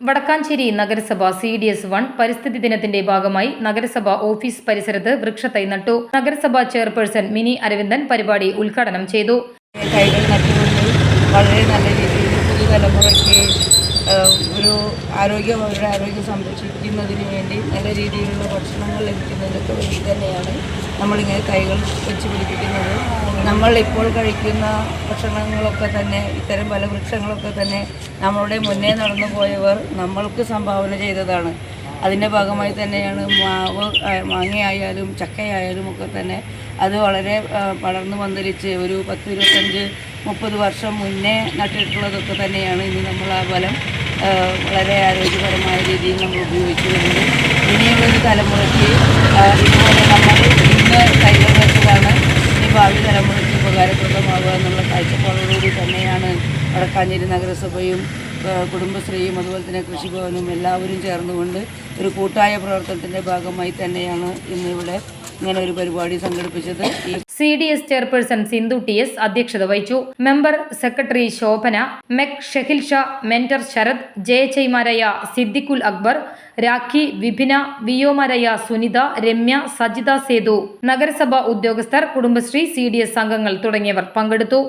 വടക്കാഞ്ചേരി നഗരസഭ CDS-1 പരിസ്ഥിതി ദിനത്തിന്റെ ഭാഗമായി നഗരസഭ ഓഫീസ് പരിസരത്ത് വൃക്ഷത്തൈ നട്ടു. നഗരസഭ ചെയർപേഴ്സൺ മിനി അരവിന്ദൻ പരിപാടി ഉദ്ഘാടനം ചെയ്തു. തൈകൾ നട്ടുകൊണ്ട് വളരെ നല്ല രീതിയിൽ പുതുതലമുറയ്ക്ക് അവരുടെ ആരോഗ്യം സംരക്ഷിക്കുന്നതിന് വേണ്ടി നല്ല രീതിയിലുള്ള ഭക്ഷണങ്ങൾ ലഭിക്കുന്നതിനൊക്കെ വേണ്ടി തന്നെയാണ് നമ്മളിങ്ങനെ തൈകൾ വെച്ച് പിടിപ്പിക്കുന്നത്. നമ്മൾ ഇപ്പോൾ കഴിക്കുന്ന ഭക്ഷണങ്ങളൊക്കെ തന്നെ ഇത്തരം പല വൃക്ഷങ്ങളൊക്കെ തന്നെ നമ്മളുടെ മുന്നേ നടന്നു പോയവർ നമ്മൾക്ക് സംഭാവന ചെയ്തതാണ്. അതിൻ്റെ ഭാഗമായി തന്നെയാണ് മാങ്ങയായാലും ചക്കയായാലും ഒക്കെ തന്നെ അത് വളരെ പടർന്നു പന്തലിച്ച് ഒരു 10-25-30 വർഷം മുന്നേ നട്ടിട്ടുള്ളതൊക്കെ തന്നെയാണ് ഇന്ന് നമ്മൾ ആ ഫലം വളരെ ആരോഗ്യപരമായ രീതിയിൽ നമ്മൾ ഉപയോഗിച്ചു വരുന്നത്. ഇനിയുള്ളൊരു തലമുറയ്ക്ക് ഇതുപോലെ നമ്മൾ ഇന്ന് തൈകൾ വെച്ചതാണ് ഈ ഭാവി തലമുറയ്ക്ക് ഉപകാരപ്രദമാകുക എന്നുള്ള കാഴ്ചപ്പാടോടുകൂടി തന്നെയാണ് വടക്കാഞ്ചേരി നഗരസഭയും കുടുംബശ്രീയും അതുപോലെ തന്നെ കൃഷിഭവനും എല്ലാവരും ചേർന്നുകൊണ്ട് ഒരു കൂട്ടായ പ്രവർത്തനത്തിൻ്റെ ഭാഗമായി തന്നെയാണ് ഇന്നിവിടെ ഇങ്ങനെ ഒരു പരിപാടി സംഘടിപ്പിച്ചത്. CDS ചെയർപേഴ്സൺ സിന്ധു TS അധ്യക്ഷത വഹിച്ചു. മെമ്പർ സെക്രട്ടറി ശോഭന, മെക് ഷെഹിൽ ഷാ, മെന്റർ ശരത്, ജയചൈമാരായ സിദ്ദിഖുൽ അക്ബർ, രാഖി, വിഭിന, വിയോമാരായ സുനിത, രമ്യ, സജിത സേതു, നഗരസഭ ഉദ്യോഗസ്ഥർ, കുടുംബശ്രീ, CDS അംഗങ്ങൾ തുടങ്ങിയവർ പങ്കെടുത്തു.